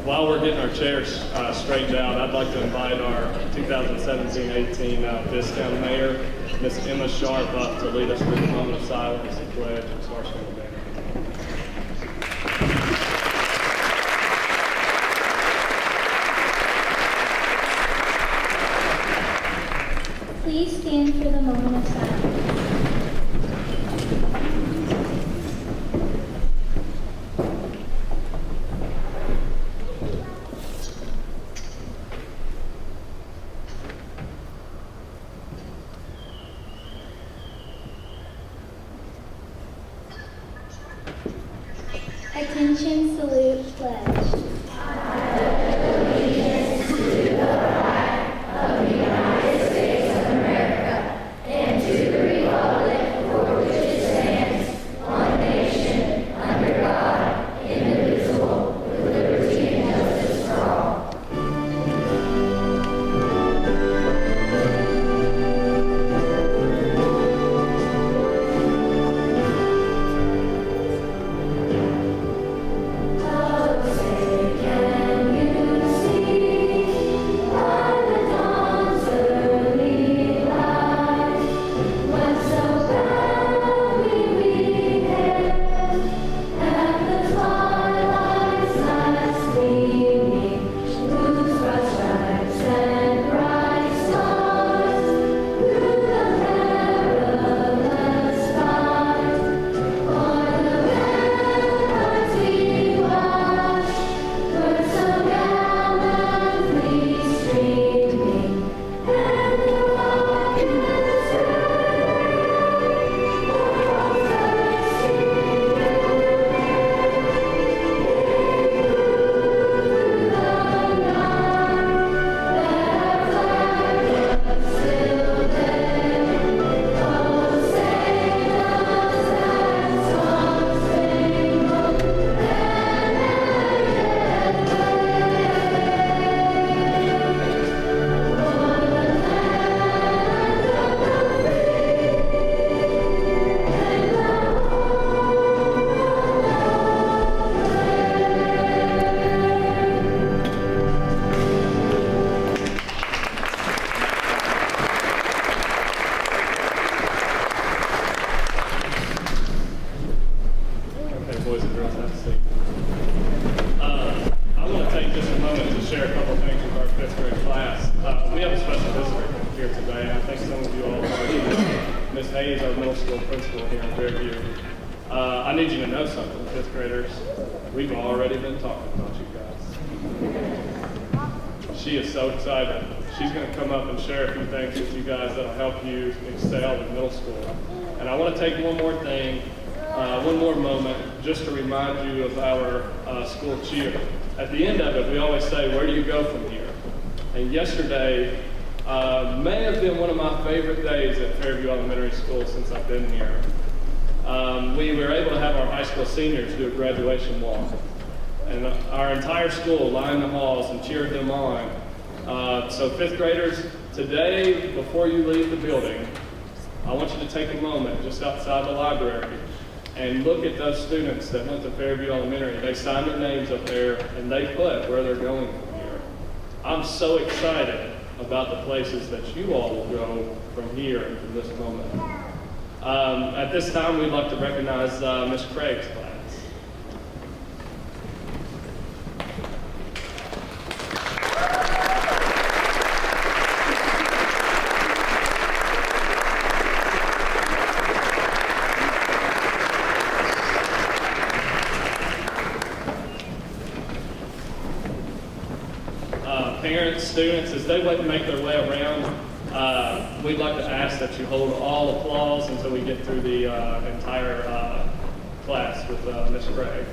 While we're getting our chairs straightened out, I'd like to invite our 2017-18 Viscount Mayor, Miss Emma Sharp, up to lead us through the moment of silence and pledge and start swinging the banner. Please stand for the moment of silence. Attention, salute, pledge. Boys and girls, have a seat. I want to take just a moment to share a couple of things with our fifth grade class. We have a special visitor here today, and I think some of you all already know. Ms. Hayes, our middle school principal here in Fairview. I need you to know something, fifth graders. We've already been talking about you guys. she is so excited. She's going to come up and share a few things with you guys that will help you excel in middle school. And I want to take one more moment, just to remind you of our school cheer. At the end of it, we always say, where do you go from here? And yesterday may have been one of my favorite days at Fairview Elementary School since I've been here. We were able to have our high school seniors do a graduation walk. And our entire school lined the halls and cheered them on. So fifth graders, today, before you leave the building, I want you to take a moment just outside the library and look at those students that went to Fairview Elementary. They signed their names up there and they put where they're going from here. I'm so excited about the places that you all will go from here and from this moment. At this time, we'd like to recognize Ms. Craig's class. Parents, students, as they make their way around, we'd like to ask that you hold all applause until we get through the entire class with Ms. Craig.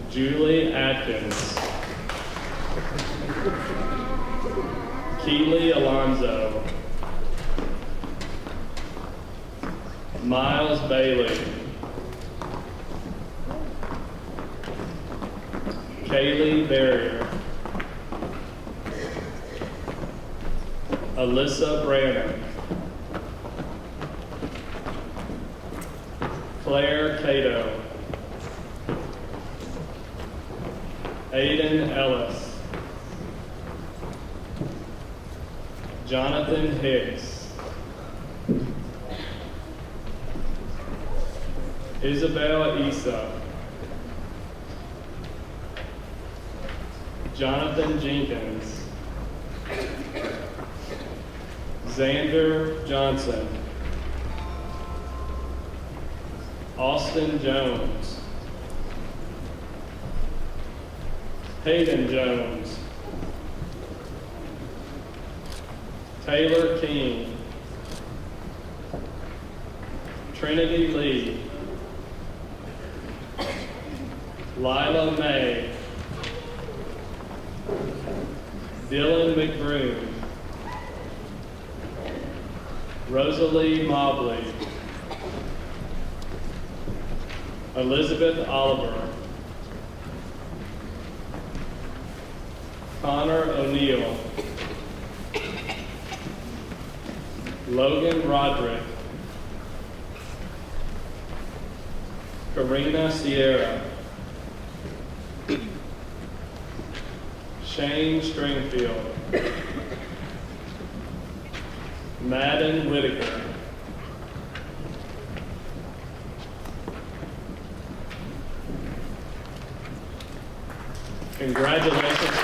Julie Atkins. Keely Alonzo. Miles Bailey. Kaylee Barrier. Alyssa Brannon. Claire Cato. Aiden Ellis. Jonathan Hicks. Isabel Issa. Jonathan Jenkins. Xander Johnson. Austin Jones. Hayden Jones. Taylor King. Trinity Lee. Lila May. Dylan McBroom. Rosalie Mobley. Elizabeth Oliver. Connor O'Neill. Logan Roderick. Karina Sierra. Shane Stringfield. Madden Whitaker. Congratulations.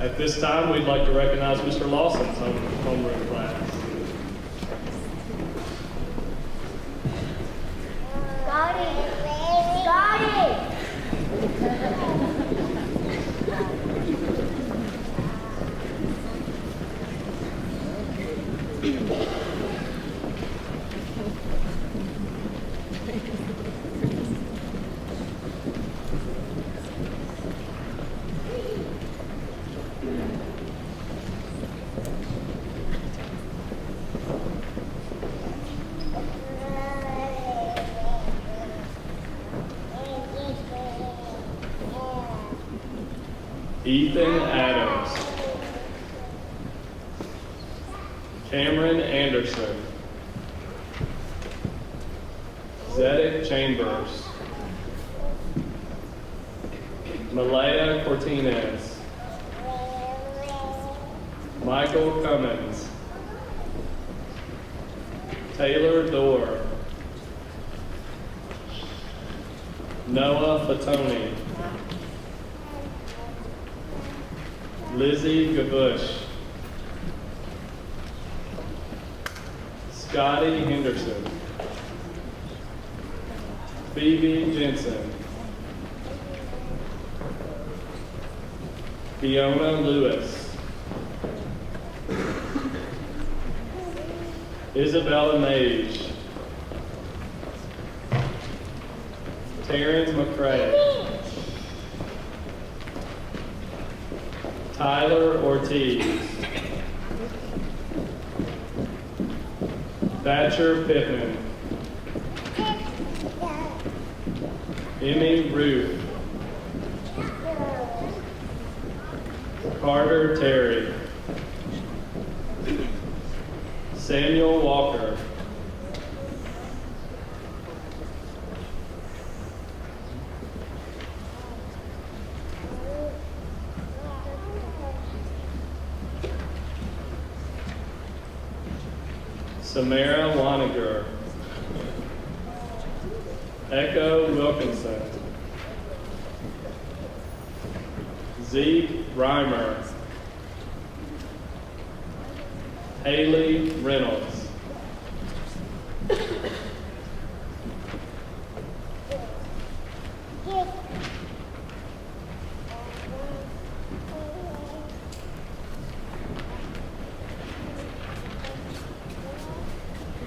At this time, we'd like to recognize Mr. Lawson's homeroom class. Ethan Adams. Cameron Anderson. Zedek Chambers. Malaya Cortinez, Michael Cummins, Taylor Dorr, Noah Fatoni, Lizzie Gabush, Scotty Henderson, Phoebe Jensen, Fiona Lewis, Isabella Mage, Terrence McCrae, Tyler Ortiz, Thatcher Pittman, Emmy Ruth, Carter Terry, Samuel Walker, Samara Waniger, Echo Wilkinson, Zeke Reimer, Haley Reynolds,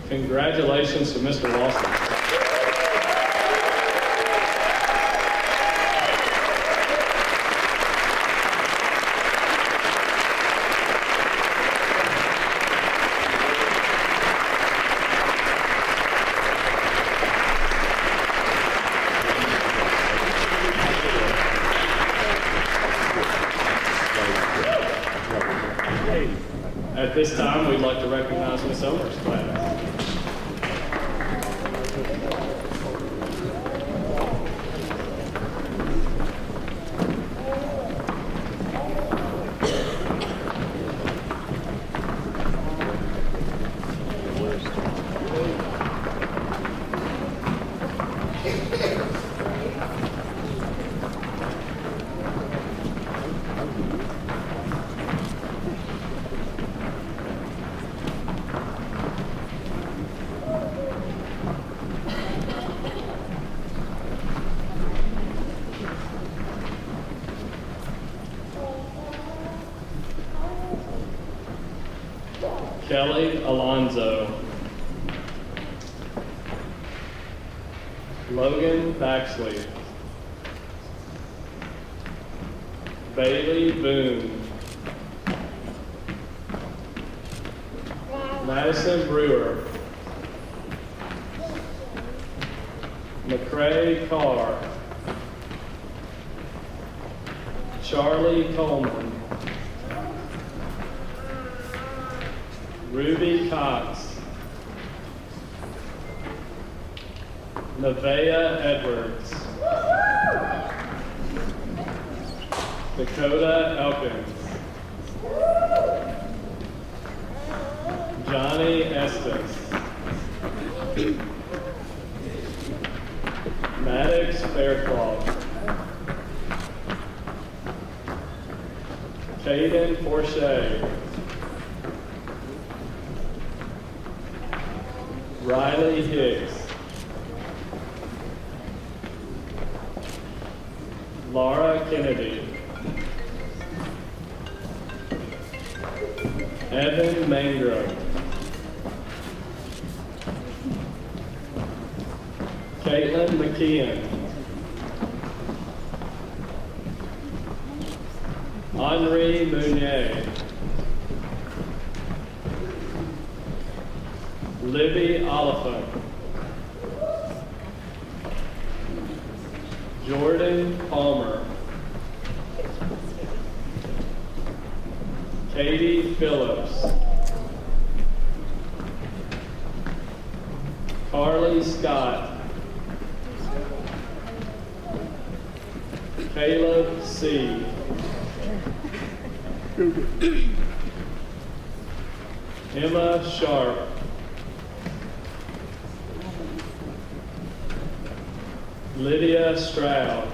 congratulations to Mr. Lawson. At this time, we'd like to recognize Ms. Omer's class. Kelly Alonzo, Logan Baxley, Bailey Boone, Madison Brewer, McCrae Carr, Charlie Coleman, Ruby Cox, Nevaeh Edwards, Dakota Elkins, Johnny Estes, Maddox Faircloth, Caden Forche, Riley Hicks, Laura Kennedy, Evan Mangro, Caitlin McKeon, Henri Mounier, Libby Oliphant, Jordan Palmer, Katie Phillips, Carly Scott, Caleb C. Emma Sharp. Lydia Stroud.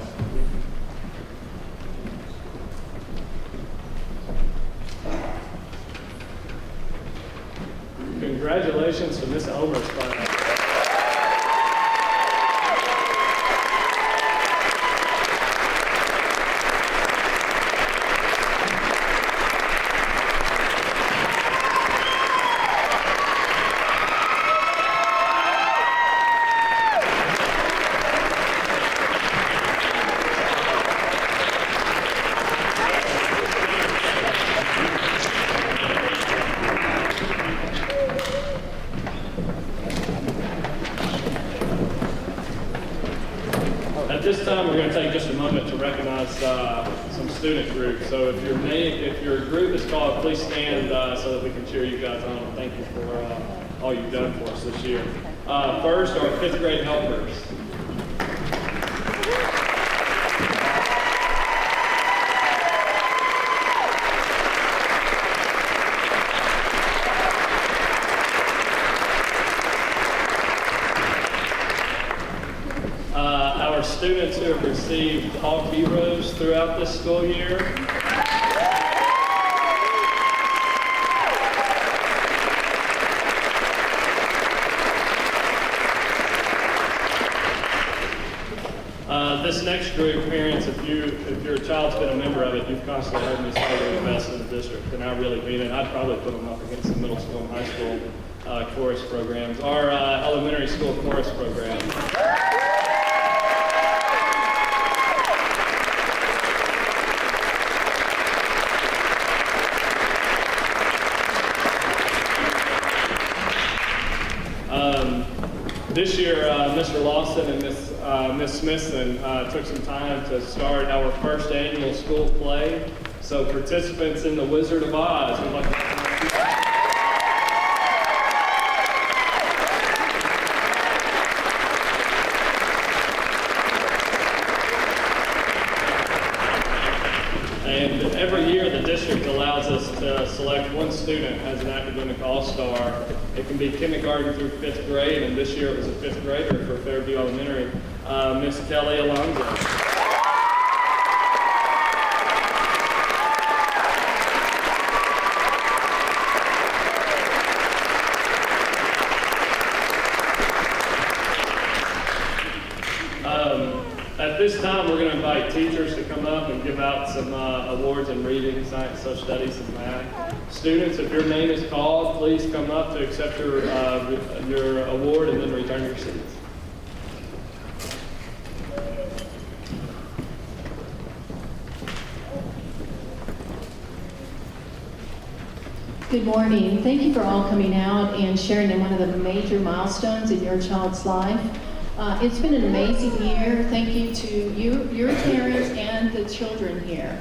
Congratulations to Miss Omer's class. At this time, we're going to take just a moment to recognize some student groups. So if your group is called, please stand so that we can cheer you guys on. And thank you for all you've done for us this year. First, our 5th grade helpers. Our students who have received Hawk Heroes throughout this school year. This next group, parents, if your child's been a member of it, you've constantly heard me say they're the best in the district, and I really mean it. I'd probably put them up against the middle school and high school chorus programs. Our elementary school chorus program. This year, Mr. Lawson and Miss Smithson took some time to start our first annual school play. So participants in The Wizard of Oz, we'd like to And every year the district allows us to select one student as an academic all-star. It can be kindergarten through 5th grade, and this year it was a 5th grader for Fairview Elementary, Miss Kelly Alonzo. At this time, we're going to invite teachers to come up and give out some awards in reading, science, social studies, and math. Students, if your name is called, please come up to accept your award and then return your seats. Good morning. Thank you for all coming out and sharing in one of the major milestones in your child's life. It's been an amazing year. Thank you to your parents and the children here.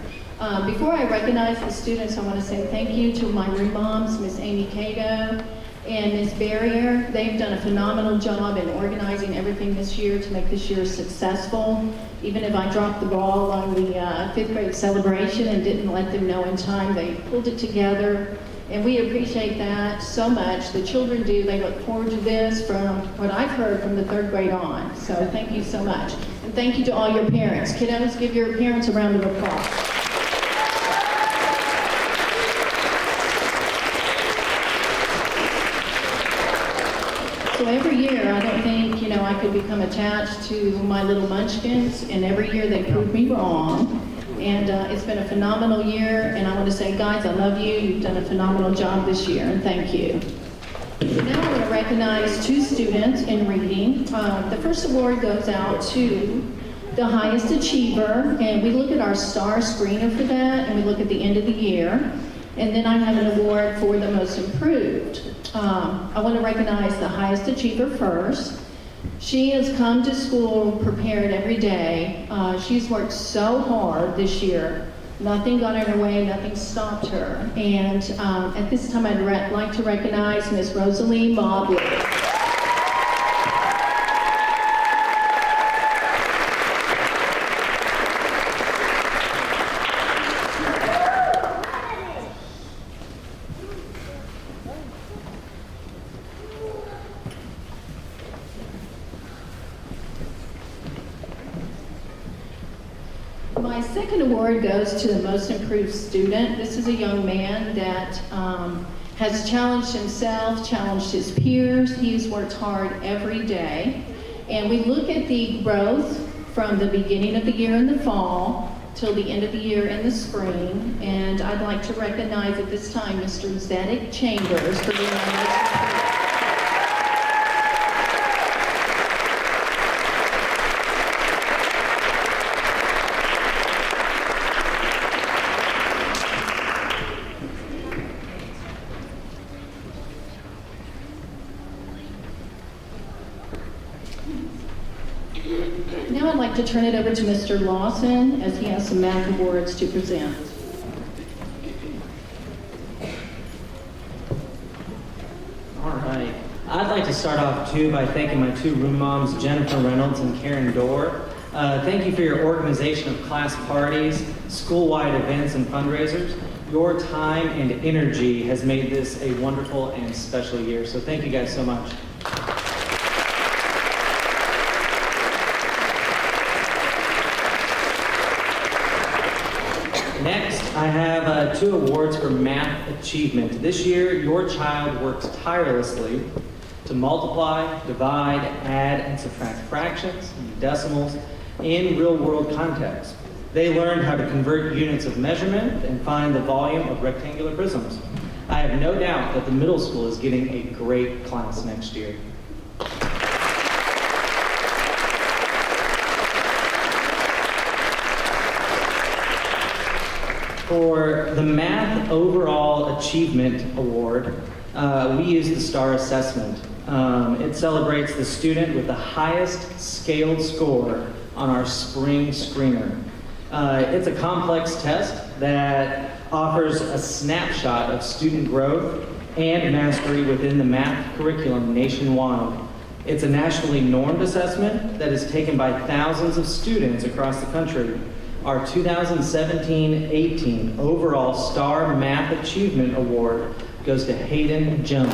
Before I recognize the students, I want to say thank you to my room moms, Miss Amy Cato and Miss Barrier. They've done a phenomenal job in organizing everything this year to make this year successful. Even if I dropped the ball on the 5th grade celebration and didn't let them know in time, they pulled it together. And we appreciate that so much. The children do. They look forward to this from what I've heard from the 3rd grade on. So thank you so much. And thank you to all your parents. Kiddos, give your parents a round of applause. So every year, I don't think, I could become attached to my little munchkins, and every year they prove me wrong. And it's been a phenomenal year, and I want to say, guys, I love you. You've done a phenomenal job this year, and thank you. So now I'm going to recognize 2 students in reading. The first award goes out to the highest achiever, and we look at our star screener for that, and we look at the end of the year. And then I have an award for the most improved. I want to recognize the highest achiever first. She has come to school prepared every day. She's worked so hard this year. Nothing got in her way, nothing stopped her. And at this time, I'd like to recognize Miss Rosalie Mobley. My second award goes to the most improved student. This is a young man that has challenged himself, challenged his peers. He's worked hard every day. And we look at the growth from the beginning of the year in the fall till the end of the year in the spring. And I'd like to recognize at this time Mr. Zedek Chambers for being our most improved. Now I'd like to turn it over to Mr. Lawson as he has some math awards to present. All right. I'd like to start off too by thanking my two room moms, Jennifer Reynolds and Karen Dorr. Thank you for your organization of class parties, school-wide events, and fundraisers. Your time and energy has made this a wonderful and special year, so thank you guys so much. Next, I have 2 awards for math achievement. This year, your child worked tirelessly to multiply, divide, add, and subtract fractions and decimals in real-world context. They learned how to convert units of measurement and find the volume of rectangular prisms. I have no doubt that the middle school is getting a great class next year. For the Math Overall Achievement Award, we use the STAR assessment. It celebrates the student with the highest scaled score on our spring screener. It's a complex test that offers a snapshot of student growth and mastery within the math curriculum nationwide. It's a nationally normed assessment that is taken by thousands of students across the country. Our 2017-18 overall STAR Math Achievement Award goes to Hayden Jones.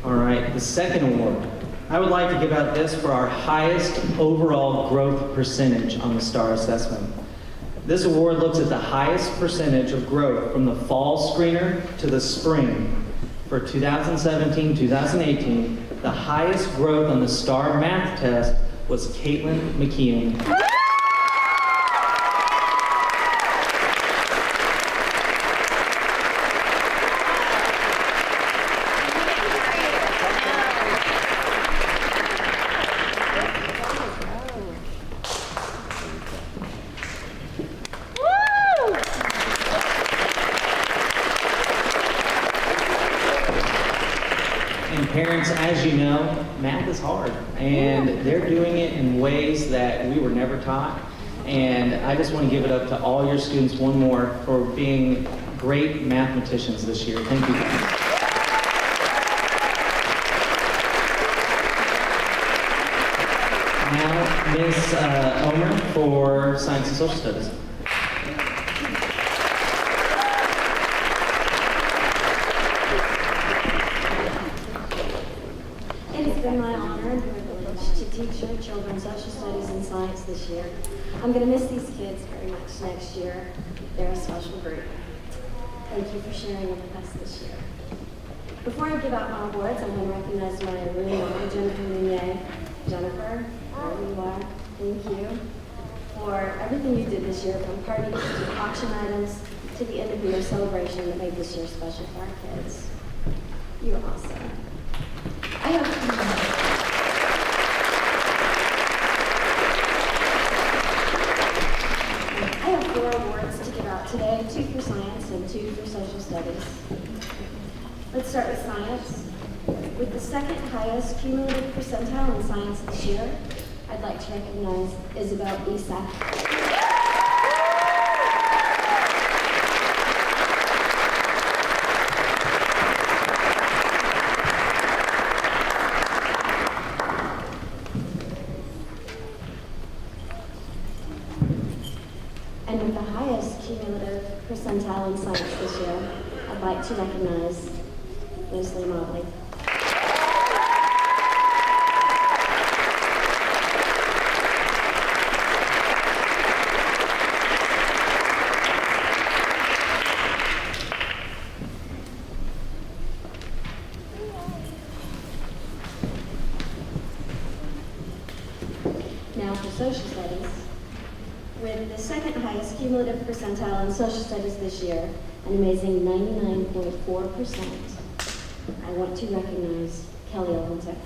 All right, the second award. I would like to give out this for our highest overall growth percentage on the STAR assessment. This award looks at the highest percentage of growth from the fall screener to the spring. For 2017-2018, the highest growth on the STAR math test was Caitlin McKeon. And parents, as you know, math is hard, and they're doing it in ways that we were never taught. And I just want to give it up to all your students one more for being great mathematicians this year. Thank you guys. Now, Ms. Omer for Science and Social Studies. It has been my honor and privilege to teach your children social studies and science this year. I'm going to miss these kids very much next year. They're a special group. Thank you for sharing with us this year. Before I give out my awards, I'm going to recognize my room mom, Jennifer Munier. Jennifer, wherever you are, thank you for everything you did this year, from parties to auction items to the end of year celebration that made this year special for our kids. You're awesome. I have 4 awards to give out today, 2 for science and 2 for social studies. Let's start with science. With the second highest cumulative percentile in science this year, I'd like to recognize Isabel Isak. And with the highest cumulative percentile in science this year, I'd like to recognize Leslie Motley. Now for social studies. With the second highest cumulative percentile in social studies this year, an amazing 99.4%, I want to recognize Kelly Olente.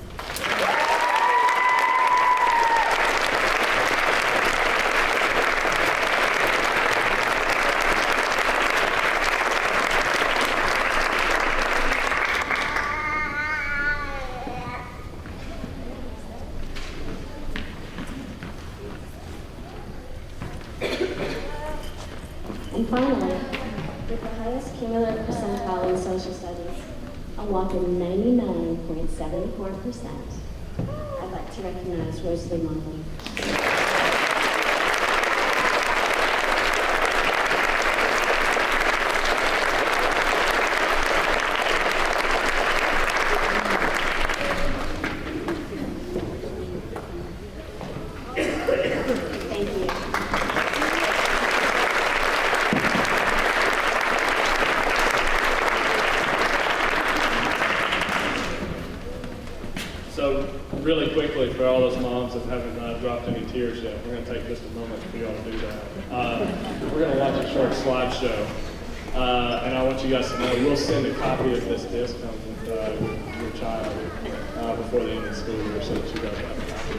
And finally, with the highest cumulative percentile in social studies, a whopping 99.74%, I'd like to recognize Rosalie Monley. Thank you. So really quickly, for all those moms that haven't dropped any tears yet, we're going to take just a moment for y'all to do that. We're going to watch a short slideshow, and I want you guys to know we'll send a copy of this disc home with your child before the end of the school year, so that you guys have a copy.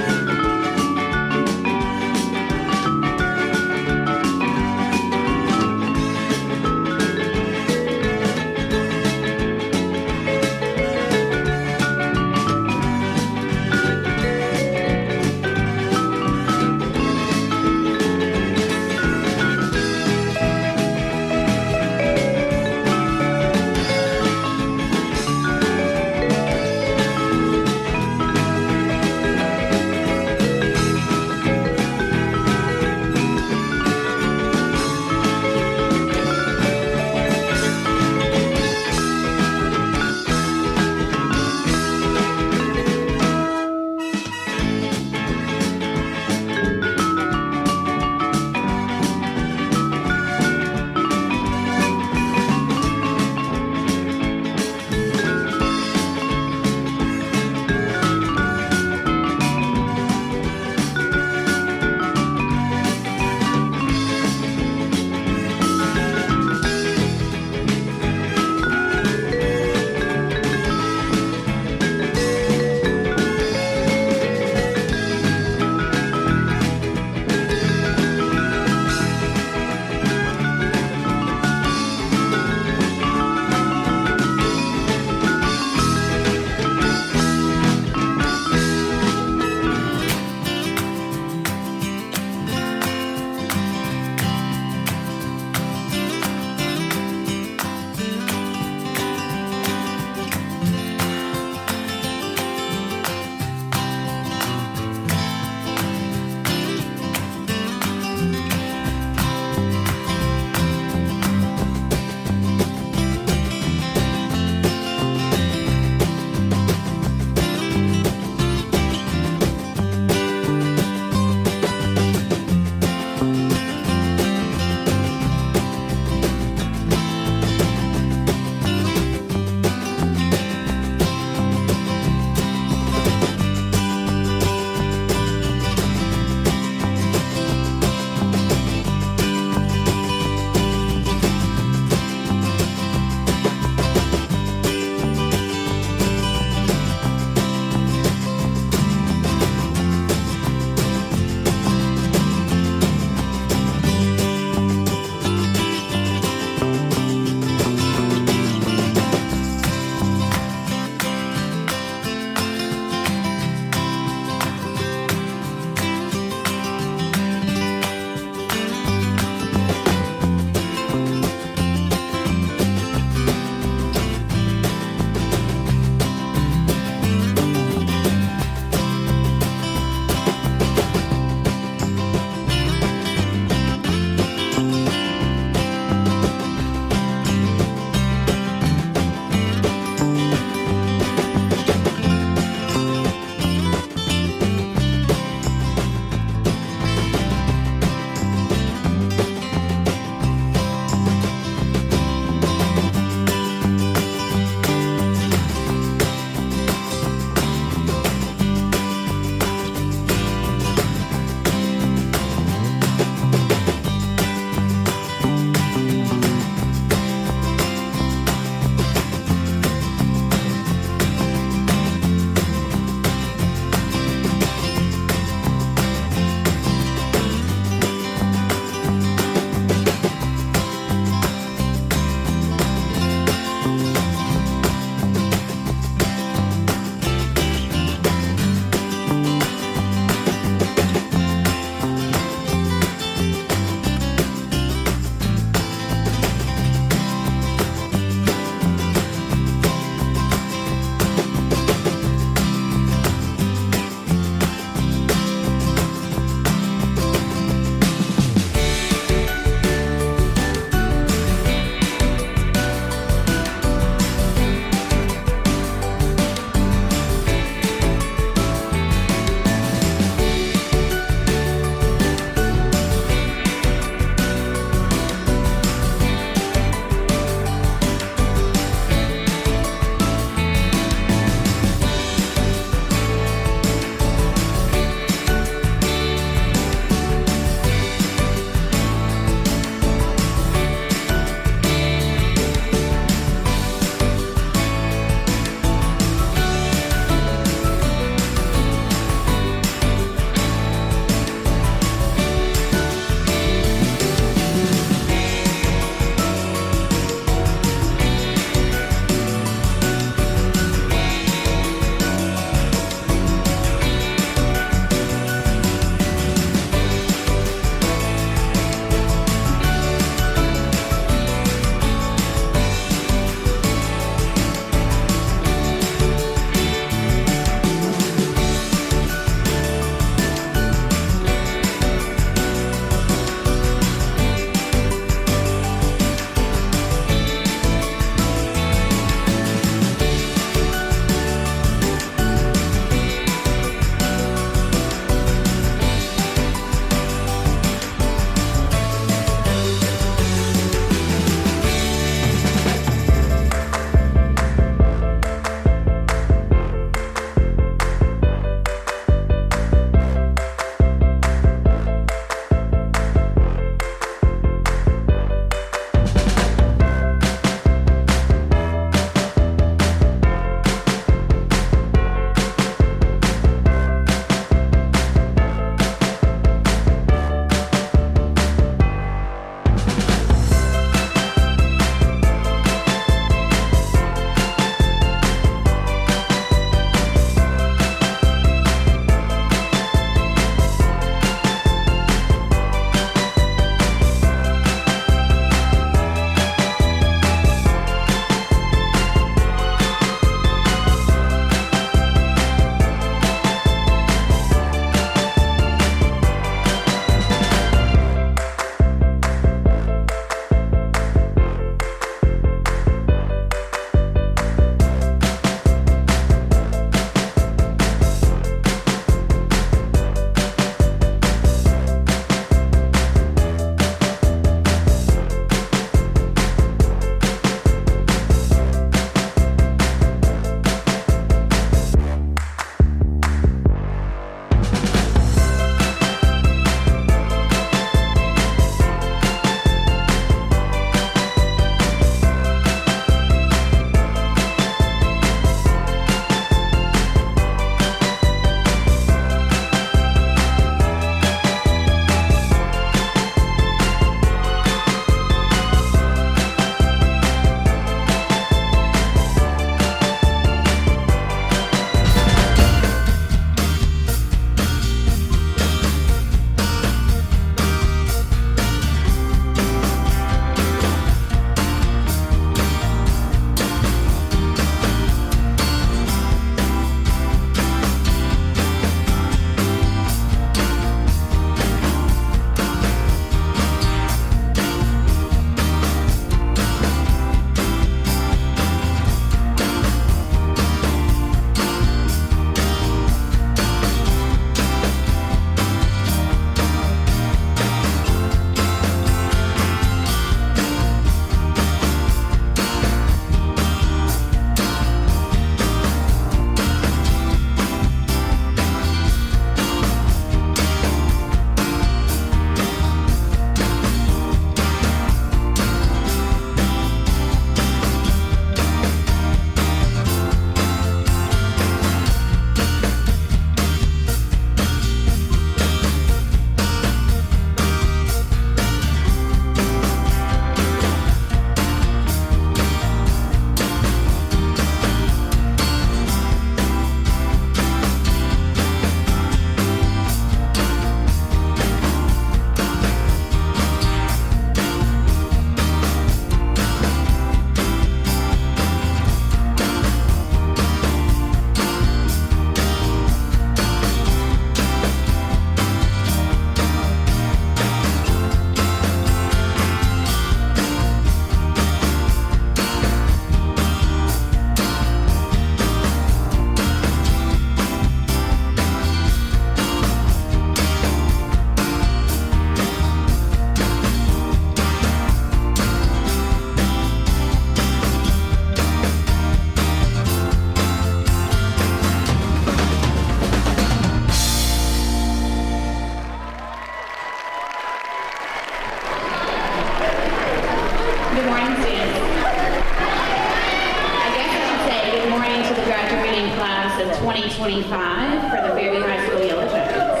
of 2025 for the Fairview High School Yellow Jackets.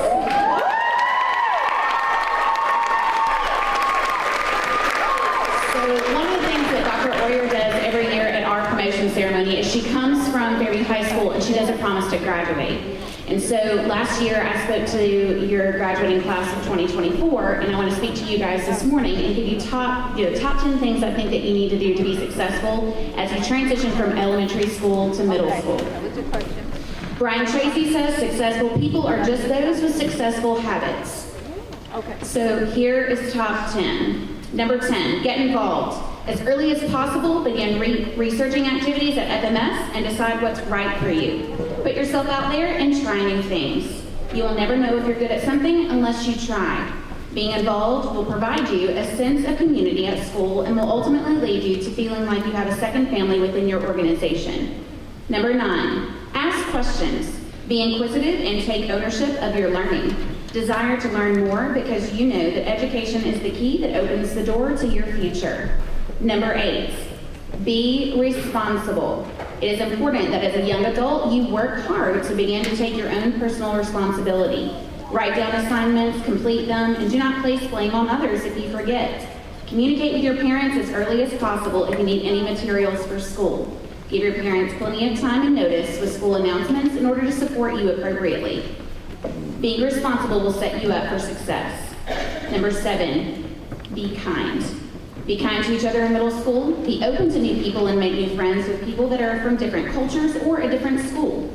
So one of the things that Dr. Oyer does every year at our promotion ceremony is she comes from Fairview High School and she does a promise to graduate. And so last year I spoke to your graduating class of 2024, and I want to speak to you guys this morning and give you top 10 things I think that you need to do to be successful as you transition from elementary school to middle school. Brian Tracy says successful people are just those with successful habits. Okay. So here is top 10. Number 10, get involved. As early as possible, begin researching activities at FMS and decide what's right for you. Put yourself out there and try new things. You will never know if you're good at something unless you try. Being involved will provide you a sense of community at school and will ultimately lead you to feeling like you have a second family within your organization. Number 9, ask questions. Be inquisitive and take ownership of your learning. Desire to learn more because you know that education is the key that opens the door to your future. Number 8, be responsible. It is important that as a young adult, you work hard to begin to take your own personal responsibility. Write down assignments, complete them, and do not place blame on others if you forget. Communicate with your parents as early as possible if you need any materials for school. Give your parents plenty of time and notice with school announcements in order to support you appropriately. Being responsible will set you up for success. Number 7, be kind. Be kind to each other in middle school. Be open to new people and make new friends with people that are from different cultures or a different school.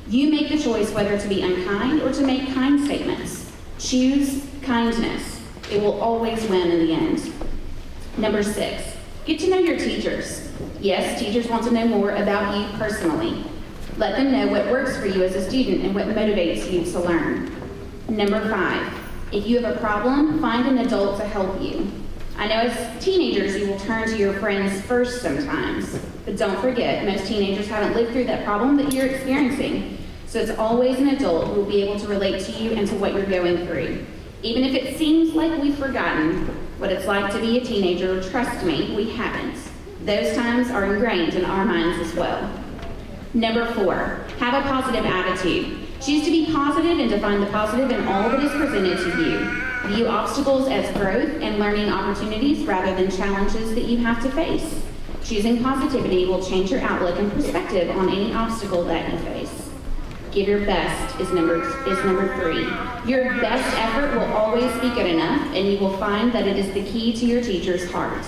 You make the choice whether to be unkind or to make kind statements. Choose kindness. It will always win in the end. Number 6, get to know your teachers. Yes, teachers want to know more about you personally. Let them know what works for you as a student and what motivates you to learn. Number 5, if you have a problem, find an adult to help you. I know as teenagers you will turn to your friends first sometimes, but don't forget, most teenagers haven't lived through that problem that you're experiencing. So it's always an adult who will be able to relate to you and to what you're going through. Even if it seems like we've forgotten what it's like to be a teenager, trust me, we haven't. Those times are ingrained in our minds as well. Number 4, have a positive attitude. Choose to be positive and to find the positive in all that is presented to you. View obstacles as growth and learning opportunities rather than challenges that you have to face. Choosing positivity will change your outlook and perspective on any obstacle that you face. Give your best is number 3. Your best effort will always be good enough, and you will find that it is the key to your teacher's heart.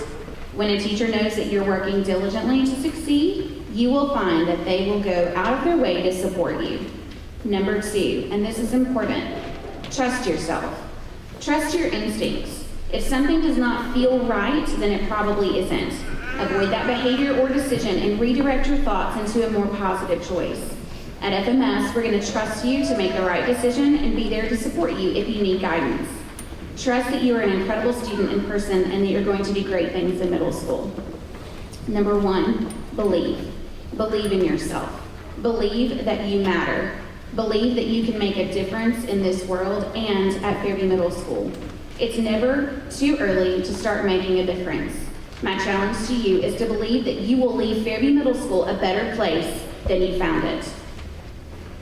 When a teacher knows that you're working diligently to succeed, you will find that they will go out of their way to support you. Number 2, and this is important, trust yourself. Trust your instincts. If something does not feel right, then it probably isn't. Avoid that behavior or decision and redirect your thoughts into a more positive choice. At FMS, we're going to trust you to make the right decision and be there to support you if you need guidance. Trust that you are an incredible student in person and that you're going to do great things in middle school. Number 1, believe. Believe in yourself. Believe that you matter. Believe that you can make a difference in this world and at Fairview Middle School. It's never too early to start making a difference. My challenge to you is to believe that you will leave Fairview Middle School a better place than you found it.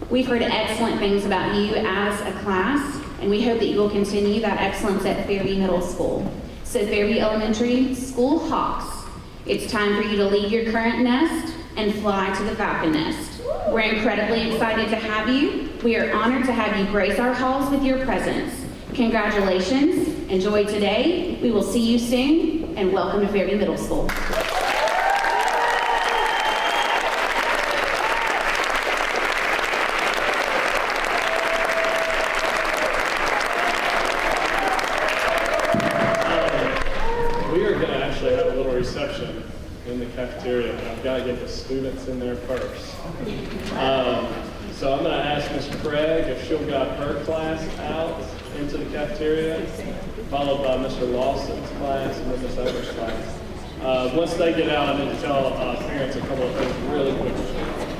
We've heard excellent things about you as a class, and we hope that you will continue that excellence at Fairview Middle School. So Fairview Elementary School Hawks, it's time for you to leave your current nest and fly to the Falcon Nest. We're incredibly excited to have you. We are honored to have you grace our halls with your presence. Congratulations. Enjoy today. We will see you soon, and welcome to Fairview Middle School. We are going to actually have a little reception in the cafeteria, but I've got to get the students in there first. So I'm going to ask Ms. Craig if she'll guide her class out into the cafeteria, followed by Mr. Lawson's class and then Ms. Over's class. Once they get out, I need to tell parents a couple of things really quickly.